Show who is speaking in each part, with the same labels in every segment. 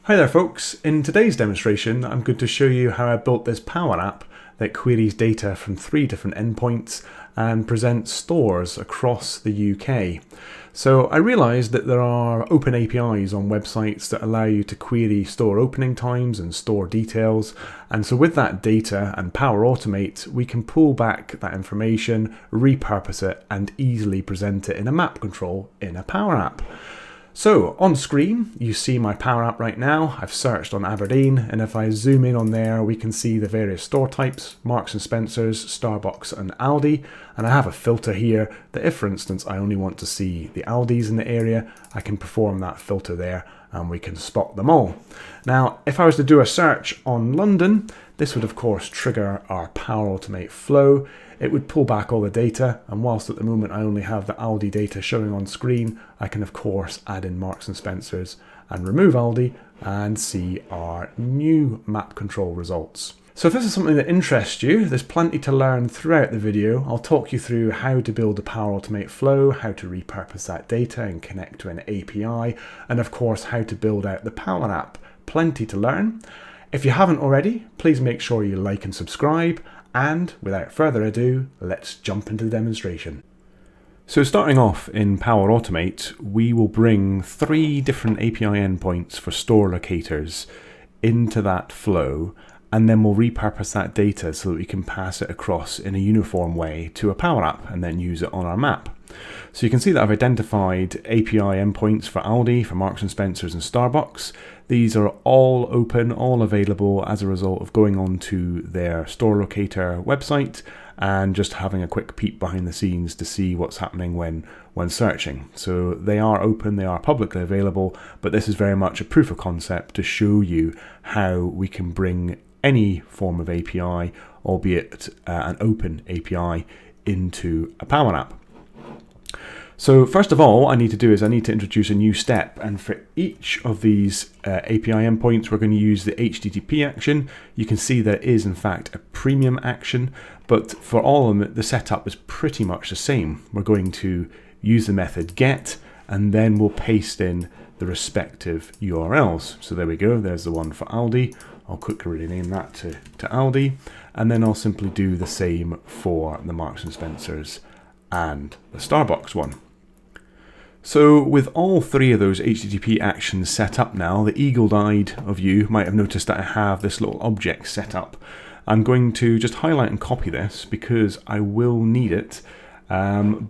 Speaker 1: Hi there folks, in today's demonstration I'm going to show you how I built this Power App that queries data from 3 different endpoints and presents stores across the UK. So I realised that there are open APIs on websites that allow you to query store opening times and store details, and so with that data and Power Automate we can pull back that information, repurpose it and easily present it in a map control in a Power App. So on screen you see my Power App right now. I've searched on Aberdeen, and if I zoom in on there we can see the various store types: Marks and Spencer's, Starbucks and Aldi, and I have a filter here that if for instance I only want to see the Aldis in the area, I can perform that filter there and we can spot them all. Now if I was to do a search on London, this would of course trigger our Power Automate flow. It would pull back all the data, and whilst at the moment I only have the Aldi data showing on screen, I can of course add in Marks and Spencer's and remove Aldi and see our new map control results. So if this is something that interests you, there's plenty to learn throughout the video. I'll talk you through how to build the Power Automate flow, how to repurpose that data and connect to an API, and of course how to build out the Power App. Plenty to learn. If you haven't already, please make sure you like and subscribe. And without further ado, let's jump into the demonstration. So starting off in Power Automate, we will bring 3 different API endpoints for store locators into that flow, and then we'll repurpose that data so that we can pass it across in a uniform way to a Power App and then use it on our map. So you can see that I've identified API endpoints for Aldi, for Marks and Spencer's and Starbucks. These are all open, all available as a result of going on to their store locator website and just having a quick peek behind the scenes to see what's happening when searching. So they are open, they are publicly available, but this is very much a proof of concept to show you how we can bring any form of API, albeit an open API, into a Power App. So first of all, I need to introduce a new step, and for each of these API endpoints we're going to use the HTTP action. You can see there is in fact a premium action, but for all of them the setup is pretty much the same. We're going to use the method get, and then we'll paste in the respective URLs. So there we go, there's the one for Aldi. I'll quickly rename that to Aldi, and then I'll simply do the same for the Marks and Spencer's and the Starbucks one. So with all 3 of those HTTP actions set up now, the eagle-eyed of you might have noticed that I have this little object set up. I'm going to just highlight and copy this because I will need it. But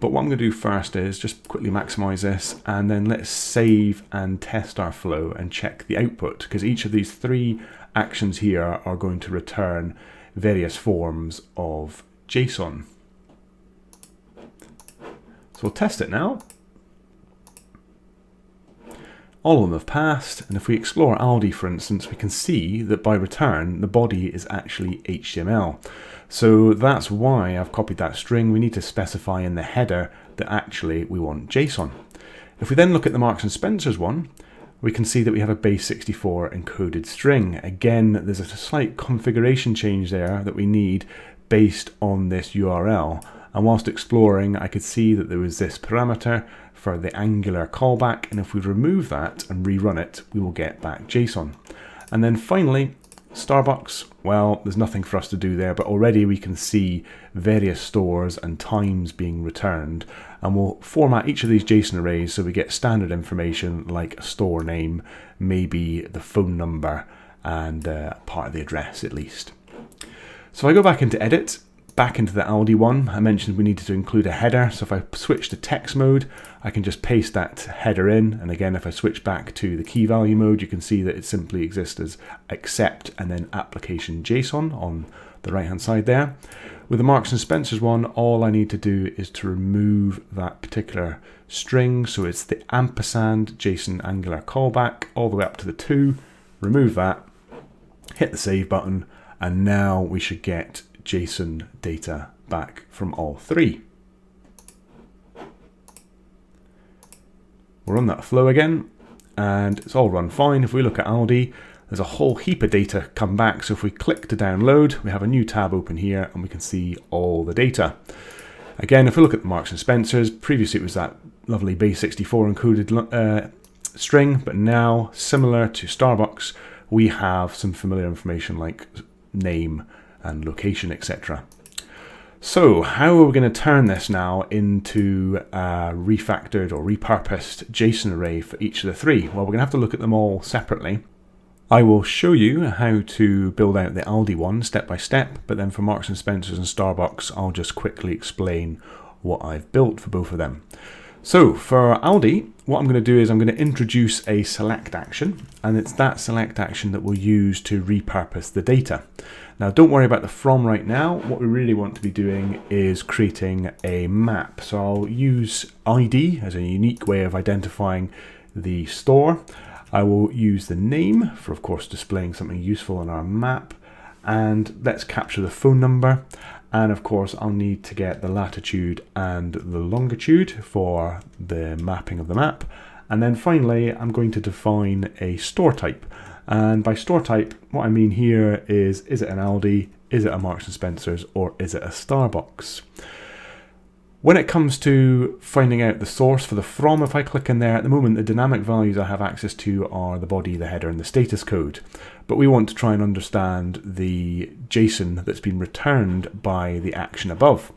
Speaker 1: what I'm going to do first is just quickly maximize this, and then let's save and test our flow and check the output, because each of these 3 actions here are going to return various forms of JSON. So we'll test it now. All of them have passed, and if we explore Aldi for instance, we can see that by return the body is actually HTML. So that's why I've copied that string. We need to specify in the header that actually we want JSON. If we then look at the Marks and Spencer's one, we can see that we have a base64 encoded string. Again, there's a slight configuration change there that we need based on this URL. And whilst exploring, I could see that there was this parameter for the Angular callback, and if we remove that and rerun it, we will get back JSON. And then finally, Starbucks, well, there's nothing for us to do there, but already we can see various stores and times being returned, and we'll format each of these JSON arrays so we get standard information like a store name, maybe the phone number, and part of the address at least. So if I go back into edit, back into the Aldi one, I mentioned we needed to include a header, so if I switch to text mode, I can just paste that header in, and again if I switch back to the key value mode, you can see that it simply exists as accept and then application JSON on the right hand side there. With the Marks and Spencer's one, all I need to do is to remove that particular string, so it's the ampersand JSON Angular callback all the way up to the 2, remove that, hit the save button, and now we should get JSON data back from all 3. We'll run that flow again, and it's all run fine. If we look at Aldi, there's a whole heap of data come back. So if we click to download, we have a new tab open here, and we can see all the data. Again, if we look at the Marks and Spencer's, previously it was that lovely base64 encoded string, but now, similar to Starbucks, we have some familiar information like name and location, etc. So how are we going to turn this now into a refactored or repurposed JSON array for each of the three? Well, we're going to have to look at them all separately. I will show you how to build out the Aldi one step by step, but then for Marks and Spencer's and Starbucks, I'll just quickly explain what I've built for both of them. So for Aldi, what I'm going to do is I'm going to introduce a select action, and it's that select action that we'll use to repurpose the data. Now don't worry about the from right now. What we really want to be doing is creating a map. So I'll use ID as a unique way of identifying the store. I will use the name for, of course, displaying something useful in our map, and let's capture the phone number. And of course, I'll need to get the latitude and the longitude for the mapping of the map. And then finally, I'm going to define a store type. And by store type, what I mean here is it an Aldi, is it a Marks and Spencer's, or is it a Starbucks? When it comes to finding out the source for the from, if I click in there, at the moment the dynamic values I have access to are the body, the header and the status code. But we want to try and understand the JSON that's been returned by the action above.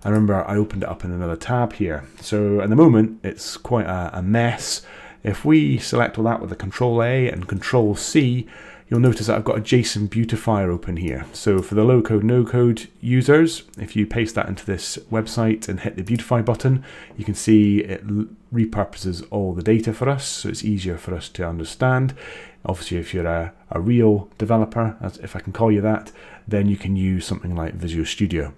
Speaker 1: And remember, I opened it up in another tab here. So at the moment it's quite a mess. If we select all that with a Control A and Control C, you'll notice that I've got a JSON beautifier open here. So for the low code, no code users, if you paste that into this website and hit the beautify button, you can see it repurposes all the data for us. So it's easier for us to understand. Obviously, if you're a real developer, if I can call you that, then you can use something like Visual Studio.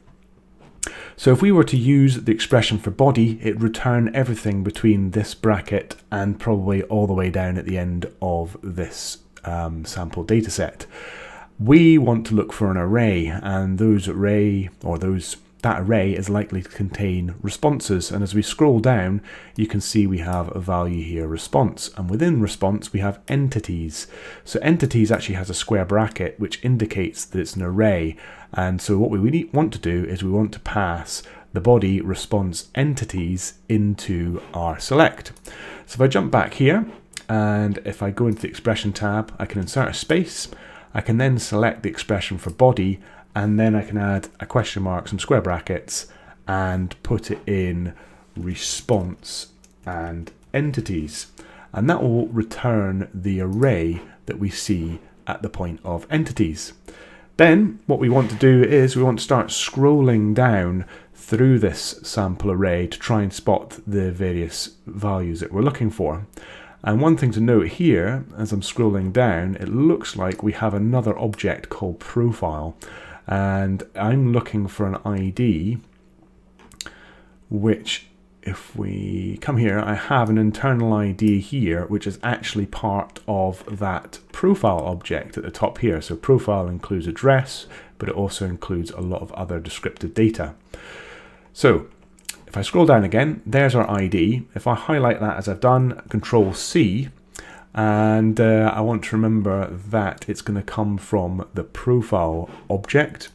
Speaker 1: So if we were to use the expression for body, it would return everything between this bracket and probably all the way down at the end of this sample data set. We want to look for an array, and that array is likely to contain responses. And as we scroll down, you can see we have a value here, response, and within response we have entities. So entities actually has a square bracket which indicates that it's an array. And so what we want to do is we want to pass the body response entities into our select. So if I jump back here, and if I go into the expression tab, I can insert a space. I can then select the expression for body, and then I can add a question mark, some square brackets, and put it in response and entities. And that will return the array that we see at the point of entities. Then what we want to do is we want to start scrolling down through this sample array to try and spot the various values that we're looking for. And one thing to note here, as I'm scrolling down, it looks like we have another object called profile. And I'm looking for an ID, which if we come here, I have an internal ID here, which is actually part of that profile object at the top here. So profile includes address, but it also includes a lot of other descriptive data. So if I scroll down again, there's our ID. If I highlight that as I've done, Control C, and I want to remember that it's going to come from the profile object.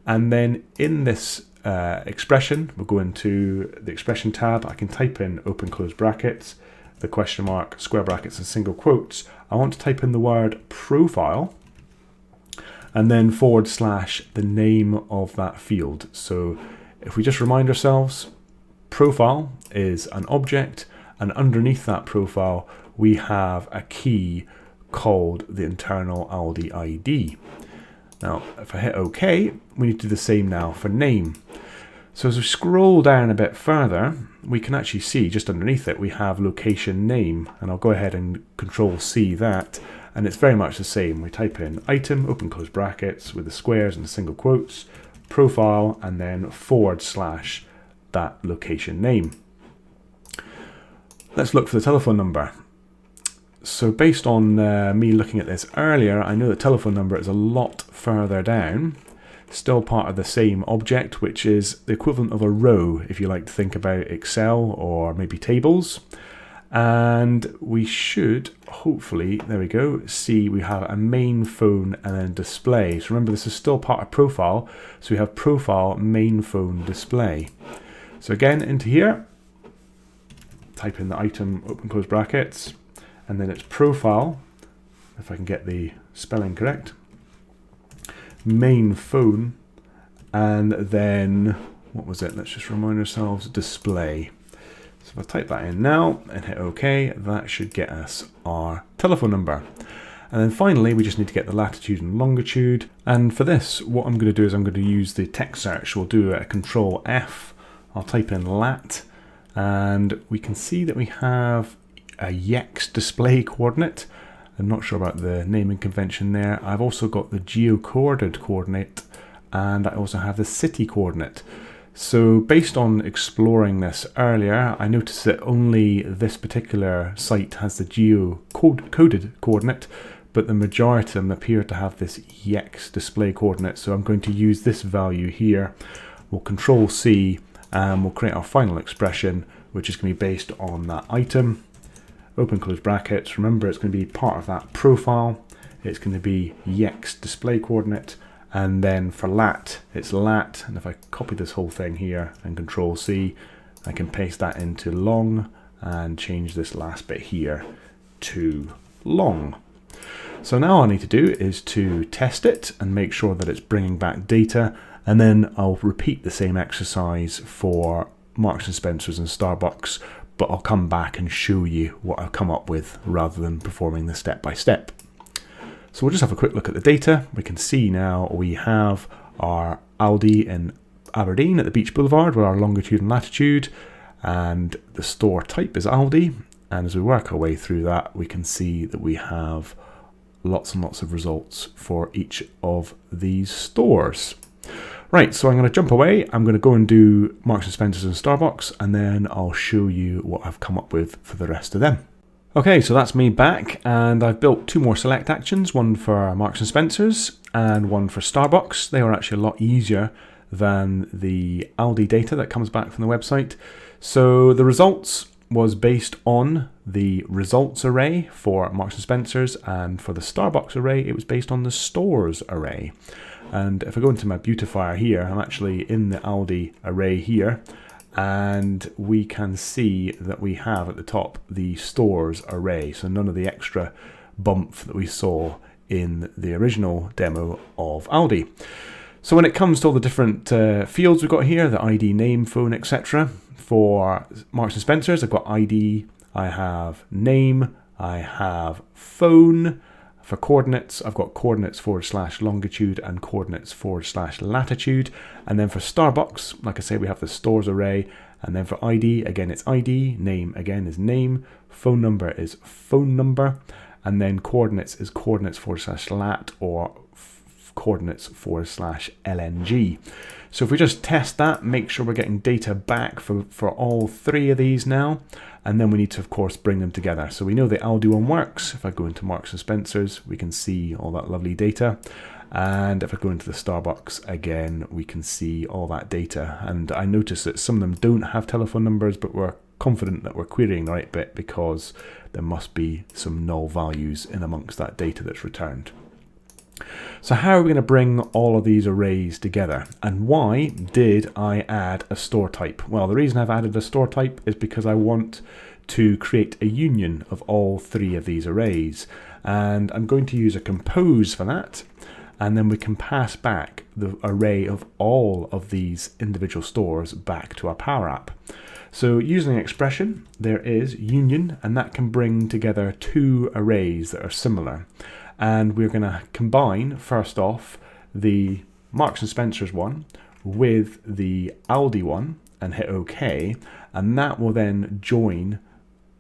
Speaker 1: And then in this expression, we'll go into the expression tab. I can type in open close brackets, the question mark, square brackets and single quotes. I want to type in the word profile, and then / the name of that field. So if we just remind ourselves, profile is an object, and underneath that profile we have a key called the internal Aldi ID. Now if I hit OK, we need to do the same now for name. So as we scroll down a bit further, we can actually see just underneath it we have location name, and I'll go ahead and Control C that, and it's very much the same. We type in item, open close brackets with the squares and the single quotes, profile, and then / that location name. Let's look for the telephone number. So based on me looking at this earlier, I know the telephone number is a lot further down, still part of the same object, which is the equivalent of a row if you like to think about Excel or maybe tables. And we should hopefully, there we go, see we have a main phone and then display. So remember, this is still part of profile, so we have profile main phone display. So again, into here, type in the item, open close brackets, and then it's profile, if I can get the spelling correct, main phone, and then, what was it? Let's just remind ourselves, display. So if I type that in now and hit OK, that should get us our telephone number. And then finally, we just need to get the latitude and longitude. And for this, what I'm going to do is I'm going to use the text search. We'll do a Control F. I'll type in lat, and we can see that we have a YEX display coordinate. I'm not sure about the naming convention there. I've also got the geocoded coordinate, and I also have the city coordinate. So based on exploring this earlier, I noticed that only this particular site has the geocoded coordinate, but the majority of them appear to have this YEX display coordinate. So I'm going to use this value here. We'll Control C, and we'll create our final expression, which is going to be based on that item. Open close brackets. Remember, it's going to be part of that profile. It's going to be YEX display coordinate. And then for lat, it's lat. And if I copy this whole thing here and Control C, I can paste that into long and change this last bit here to long. So now all I need to do is to test it and make sure that it's bringing back data. And then I'll repeat the same exercise for Marks and Spencer's and Starbucks, but I'll come back and show you what I've come up with rather than performing the step by step. So we'll just have a quick look at the data. We can see now we have our Aldi in Aberdeen at the Beach Boulevard with our longitude and latitude, and the store type is Aldi. And as we work our way through that, we can see that we have lots and lots of results for each of these stores. Right, so I'm going to jump away. I'm going to go and do Marks and Spencer's and Starbucks, and then I'll show you what I've come up with for the rest of them. Okay, so that's me back, and I've built two more select actions, one for Marks and Spencer's and one for Starbucks. They were actually a lot easier than the Aldi data that comes back from the website. So the results was based on the results array for Marks and Spencer's, and for the Starbucks array, it was based on the stores array. And if I go into my beautifier here, I'm actually in the Aldi array here, and we can see that we have at the top the stores array, so none of the extra bump that we saw in the original demo of Aldi. So when it comes to all the different fields we've got here, the ID, name, phone, etc. For Marks and Spencer's, I've got ID, I have name, I have phone. For coordinates, I've got coordinates / longitude and coordinates / latitude. And then for Starbucks, like I say, we have the stores array. And then for ID, again, it's ID. Name, again, is name. Phone number is phone number. And then coordinates is coordinates / lat or coordinates / LNG. So if we just test that, make sure we're getting data back for all three of these now. And then we need to, of course, bring them together. So we know the Aldi one works. If I go into Marks and Spencer's, we can see all that lovely data. And if I go into the Starbucks, again, we can see all that data. And I notice that some of them don't have telephone numbers, but we're confident that we're querying the right bit because there must be some null values in amongst that data that's returned. So how are we going to bring all of these arrays together? And why did I add a store type? Well, the reason I've added a store type is because I want to create a union of all three of these arrays. And I'm going to use a compose for that. And then we can pass back the array of all of these individual stores back to our Power App. So using an expression, there is union, and that can bring together two arrays that are similar. And we're going to combine, first off, the Marks and Spencer's one with the Aldi one and hit OK. And that will then join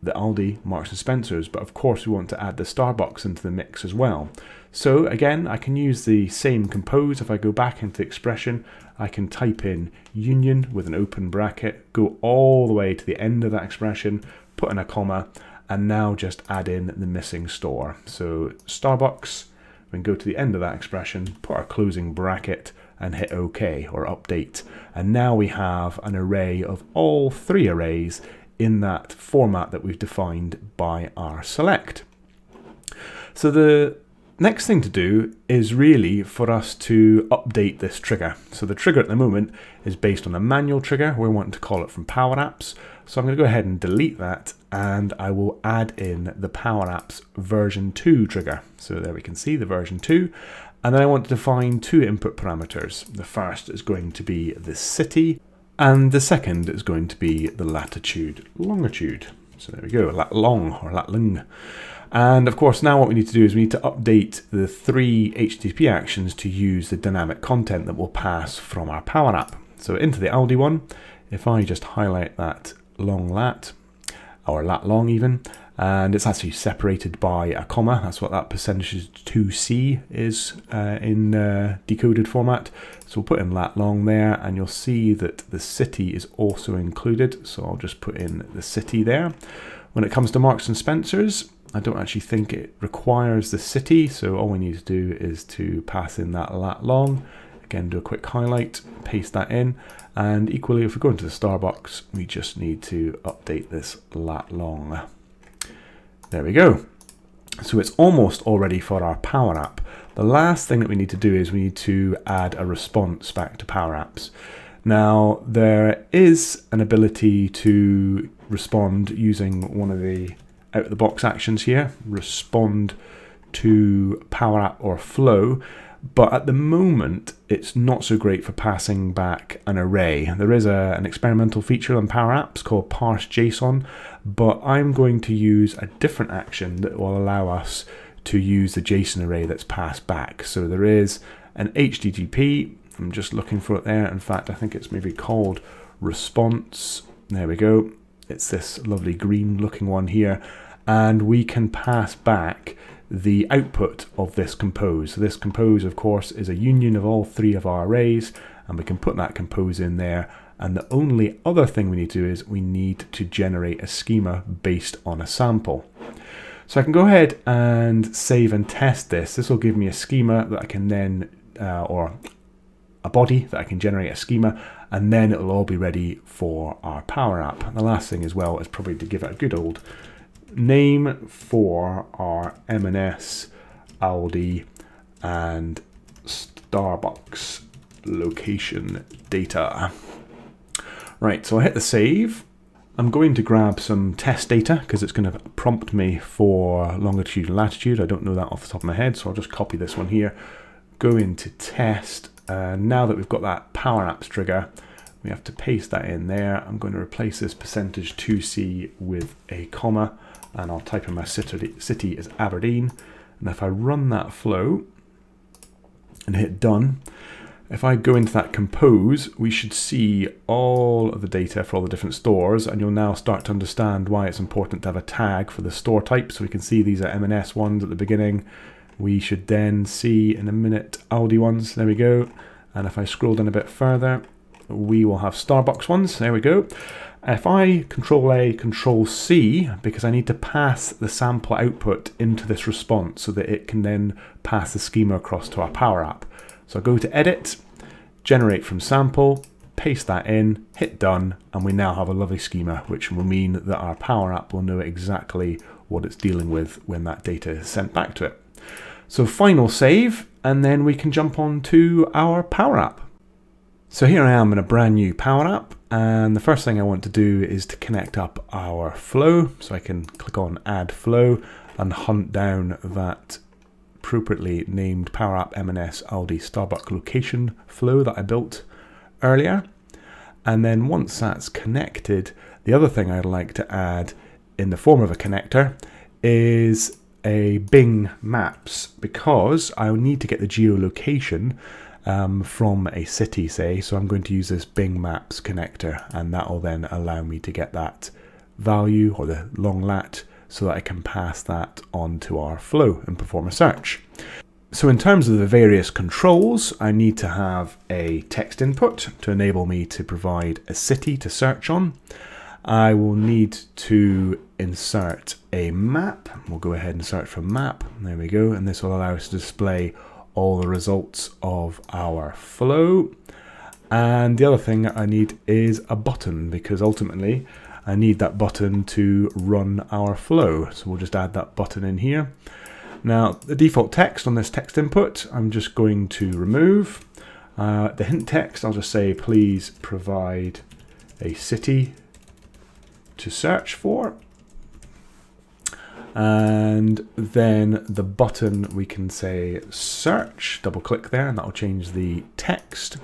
Speaker 1: the Aldi, Marks and Spencer's. But of course, we want to add the Starbucks into the mix as well. So again, I can use the same compose. If I go back into the expression, I can type in union with an open bracket, go all the way to the end of that expression, put in a comma, and now just add in the missing store. So Starbucks, we can go to the end of that expression, put our closing bracket, and hit OK or update. And now we have an array of all three arrays in that format that we've defined by our select. So the next thing to do is really for us to update this trigger. So the trigger at the moment is based on a manual trigger. We want to call it from Power Apps. So I'm going to go ahead and delete that and I will add in the Power Apps version 2 trigger. So there we can see the version 2. And then I want to define two input parameters. The first is going to be the city, and the second is going to be the latitude, longitude. So there we go, lat long or lat lung. And of course, now what we need to do is we need to update the 3 HTTP actions to use the dynamic content that will pass from our Power App. So into the Aldi one, if I just highlight that long lat, or lat long even, and it's actually separated by a comma. That's what that percentage 2C is in decoded format. So we'll put in lat long there, and you'll see that the city is also included. So I'll just put in the city there. When it comes to Marks and Spencer's, I don't actually think it requires the city. So all we need to do is to pass in that lat long. Again, do a quick highlight, paste that in. And equally, if we go into the Starbucks, we just need to update this lat long. There we go. So it's almost all ready for our Power App. The last thing that we need to do is we need to add a response back to Power Apps. Now, there is an ability to respond using one of the out-of-the-box actions here, respond to Power App or flow. But at the moment, it's not so great for passing back an array. There is an experimental feature on Power Apps called parse JSON, but I'm going to use a different action that will allow us to use the JSON array that's passed back. So there is an HTTP, I'm just looking for it there. In fact, I think it's maybe called response. There we go. It's this lovely green looking one here. And we can pass back the output of this compose. So this compose, of course, is a union of all 3 of our arrays, and we can put that compose in there. And the only other thing we need to do is we need to generate a schema based on a sample. So I can go ahead and save and test this. This will give me a schema that I can then, or a body that I can generate a schema, and then it'll all be ready for our Power App. And the last thing as well is probably to give it a good old name for our M&S, Aldi and Starbucks location data. Right, so I hit the save. I'm going to grab some test data because it's going to prompt me for longitude and latitude. I don't know that off the top of my head, so I'll just copy this one here, go into test. Now that we've got that Power Apps trigger, we have to paste that in there. I'm going to replace this percentage 2C with a comma, and I'll type in my city as Aberdeen. And if I run that flow and hit done, if I go into that compose, we should see all of the data for all the different stores, and you'll now start to understand why it's important to have a tag for the store type. So we can see these are M&S ones at the beginning. We should then see in a minute Aldi ones. There we go. And if I scroll down a bit further, we will have Starbucks ones. There we go. If I Control A, Control C, because I need to pass the sample output into this response so that it can then pass the schema across to our Power App. So I go to Edit, Generate from Sample, paste that in, hit Done, and we now have a lovely schema, which will mean that our Power App will know exactly what it's dealing with when that data is sent back to it. So final save, and then we can jump on to our Power App. So here I am in a brand new Power App, and the first thing I want to do is to connect up our flow. So I can click on Add Flow and hunt down that appropriately named Power App M&S Aldi Starbucks location flow that I built earlier. And then once that's connected, the other thing I'd like to add in the form of a connector is a Bing Maps, because I need to get the geolocation from a city, say. So I'm going to use this Bing Maps connector, and that will then allow me to get that value or the long lat so that I can pass that onto our flow and perform a search. So in terms of the various controls, I need to have a text input to enable me to provide a city to search on. I will need to insert a map. We'll go ahead and search for map. There we go. And this will allow us to display all the results of our flow. And the other thing I need is a button, because ultimately I need that button to run our flow. So we'll just add that button in here. Now, the default text on this text input, I'm just going to remove. The hint text, I'll just say, please provide a city to search for. And then the button, we can say search, double click there, and that'll change the text.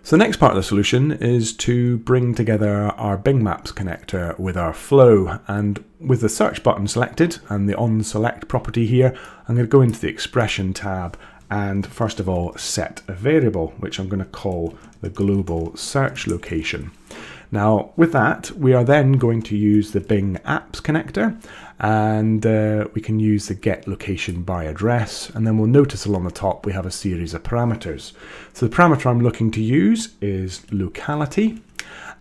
Speaker 1: So the next part of the solution is to bring together our Bing Maps connector with our flow. And with the search button selected and the on select property here, I'm going to go into the expression tab and first of all set a variable, which I'm going to call the global search location. Now with that, we are then going to use the Bing Apps connector, and we can use the get location by address, and then we'll notice along the top we have a series of parameters. So the parameter I'm looking to use is locality,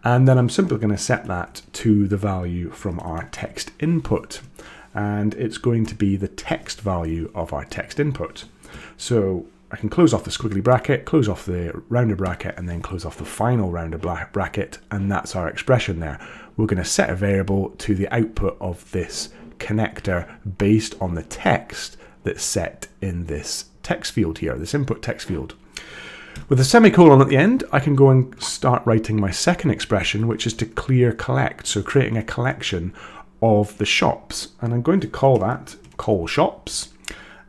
Speaker 1: and then I'm simply going to set that to the value from our text input, and it's going to be the text value of our text input. So I can close off the squiggly bracket, close off the rounded bracket, and then close off the final rounded bracket, and that's our expression there. We're going to set a variable to the output of this connector based on the text that's set in this text field here, this input text field. With a semicolon at the end, I can go and start writing my second expression, which is to clear collect, so creating a collection of the shops, and I'm going to call that call shops.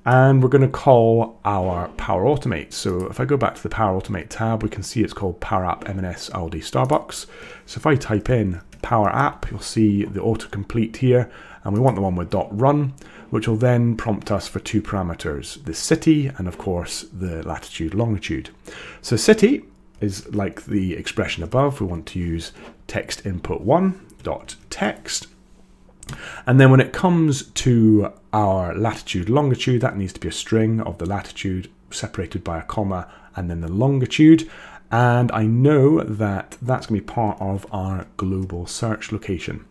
Speaker 1: And we're going to call our Power Automate. So if I go back to the Power Automate tab, we can see it's called Power App M&S Aldi Starbucks. So if I type in Power App, you'll see the autocomplete here, and we want the one with .run, which will then prompt us for two parameters, the city and of course the latitude longitude. So city is like the expression above. We want to use text input 1.text. And then when it comes to our latitude longitude, that needs to be a string of the latitude separated by a comma and then the longitude. And I know that that's going to be part of our global search location.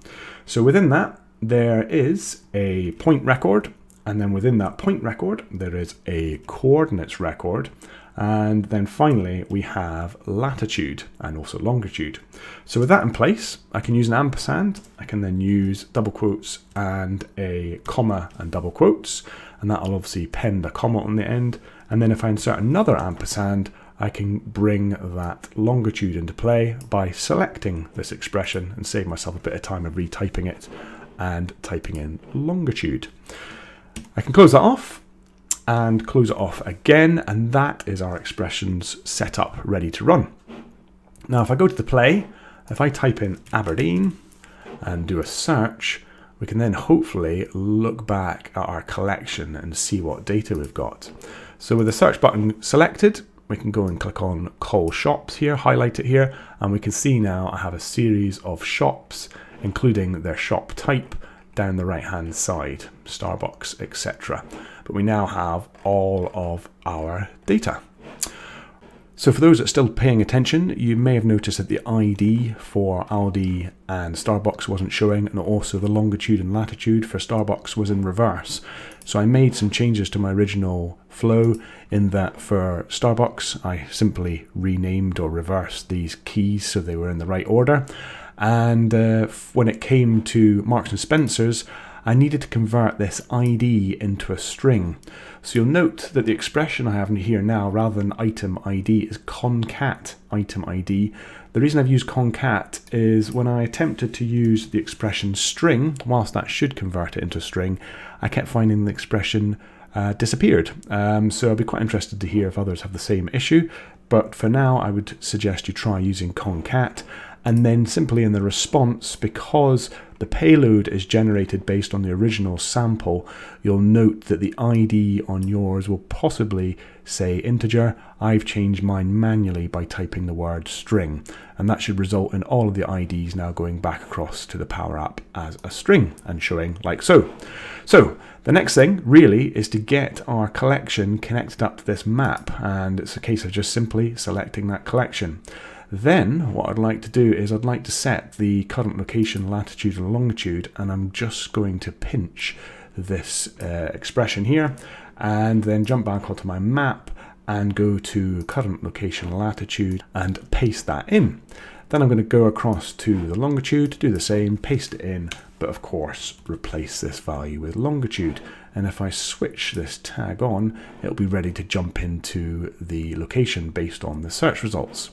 Speaker 1: So within that, there is a point record. And then within that point record, there is a coordinates record. And then finally, we have latitude and also longitude. So with that in place, I can use an ampersand. I can then use double quotes and a comma and double quotes. And that'll obviously append a comma on the end. And then if I insert another ampersand, I can bring that longitude into play by selecting this expression and save myself a bit of time of retyping it and typing in longitude. I can close that off and close it off again, and that is our expressions set up, ready to run. Now if I go to the play, if I type in Aberdeen and do a search, we can then hopefully look back at our collection and see what data we've got. So with the search button selected, we can go and click on Call Shops here, highlight it here, and we can see now I have a series of shops, including their shop type, down the right hand side, Starbucks, etc. But we now have all of our data. So for those that are still paying attention, you may have noticed that the ID for Aldi and Starbucks wasn't showing, and also the longitude and latitude for Starbucks was in reverse. So I made some changes to my original flow in that for Starbucks, I simply renamed or reversed these keys so they were in the right order. And when it came to Marks and Spencer's, I needed to convert this ID into a string. So you'll note that the expression I have in here now, rather than item ID, is concat item ID. The reason I've used concat is when I attempted to use the expression string, whilst that should convert it into a string, I kept finding the expression disappeared. So I'd be quite interested to hear if others have the same issue. But for now, I would suggest you try using concat. And then simply in the response, because the payload is generated based on the original sample, you'll note that the ID on yours will possibly say integer. I've changed mine manually by typing the word string, and that should result in all of the IDs now going back across to the Power App as a string and showing like so. So the next thing really is to get our collection connected up to this map, and it's a case of just simply selecting that collection. Then what I'd like to do is I'd like to set the current location, latitude and longitude, and I'm just going to pinch this expression here and then jump back onto my map and go to current location, latitude and paste that in. Then I'm going to go across to the longitude, do the same, paste it in, but of course replace this value with longitude. And if I switch this tag on, it'll be ready to jump into the location based on the search results.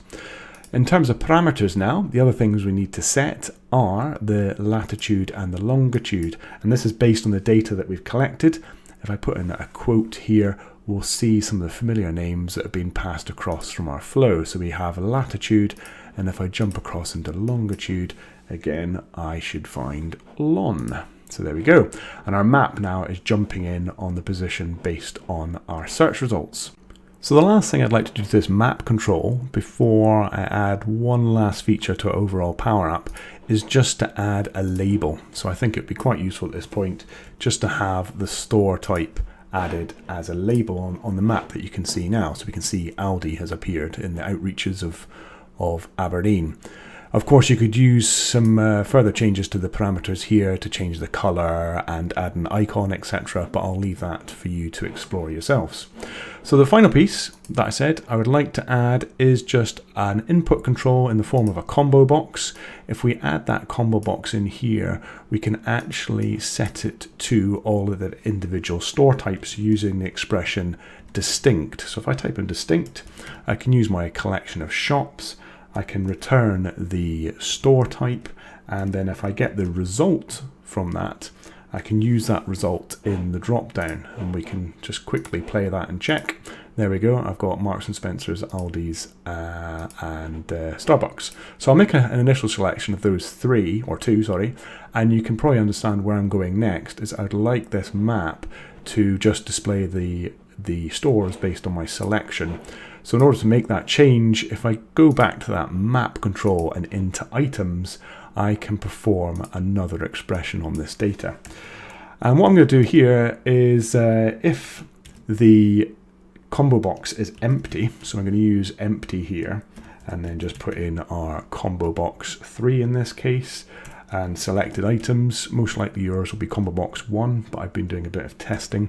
Speaker 1: In terms of parameters now, the other things we need to set are the latitude and the longitude, and this is based on the data that we've collected. If I put in a quote here, we'll see some of the familiar names that have been passed across from our flow. So we have latitude, and if I jump across into longitude, again, I should find lon. So there we go. And our map now is jumping in on the position based on our search results. So the last thing I'd like to do to this map control before I add one last feature to our overall Power App is just to add a label. So I think it'd be quite useful at this point just to have the store type added as a label on the map that you can see now. So we can see Aldi has appeared in the outreaches of Aberdeen. Of course, you could use some further changes to the parameters here to change the color and add an icon, etc. But I'll leave that for you to explore yourselves. So the final piece that I said I would like to add is just an input control in the form of a combo box. If we add that combo box in here, we can actually set it to all of the individual store types using the expression distinct. So if I type in distinct, I can use my collection of shops. I can return the store type, and then if I get the result from that, I can use that result in the drop down, and we can just quickly play that and check. There we go, I've got Marks and Spencer's, Aldi's and Starbucks. So I'll make an initial selection of those two, and you can probably understand where I'm going next is I'd like this map to just display the stores based on my selection. So in order to make that change, if I go back to that map control and into items, I can perform another expression on this data. And what I'm going to do here is if the combo box is empty, so I'm going to use empty here and then just put in our combo box 3 in this case, and selected items. Most likely yours will be combo box 1, but I've been doing a bit of testing.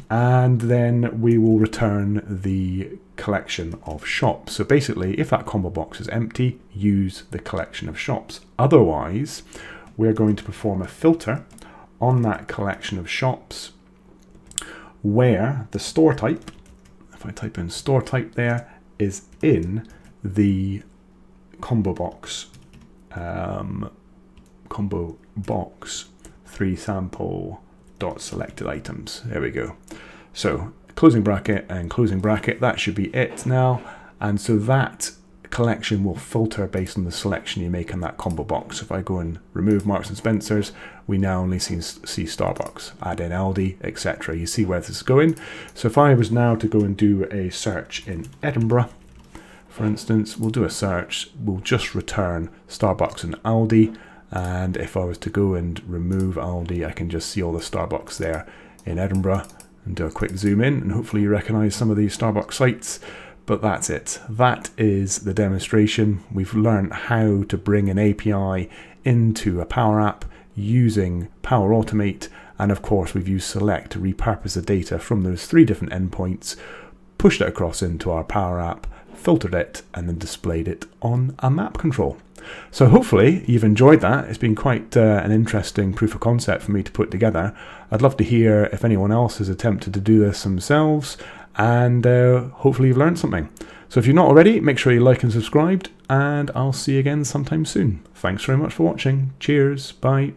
Speaker 1: And then we will return the collection of shops. So basically, if that combo box is empty, use the collection of shops. Otherwise, we're going to perform a filter on that collection of shops where the store type, if I type in store type there, is in the combo box 3 sample dot selected items. There we go. So closing bracket and closing bracket, that should be it now. And so that collection will filter based on the selection you make in that combo box. If I go and remove Marks and Spencer's, we now only see Starbucks, add in Aldi, etc. You see where this is going. So if I was now to go and do a search in Edinburgh, for instance, we'll do a search, we'll just return Starbucks and Aldi. And if I was to go and remove Aldi, I can just see all the Starbucks there in Edinburgh and do a quick zoom in, and hopefully you recognize some of these Starbucks sites. But that's it. That is the demonstration. We've learned how to bring an API into a Power App using Power Automate, and of course we've used select to repurpose the data from those 3 different endpoints, pushed it across into our Power App, filtered it, and then displayed it on a map control. So hopefully you've enjoyed that. It's been quite an interesting proof of concept for me to put together. I'd love to hear if anyone else has attempted to do this themselves, and hopefully you've learned something. So if you're not already, make sure you like and subscribed, and I'll see you again sometime soon. Thanks very much for watching. Cheers. Bye.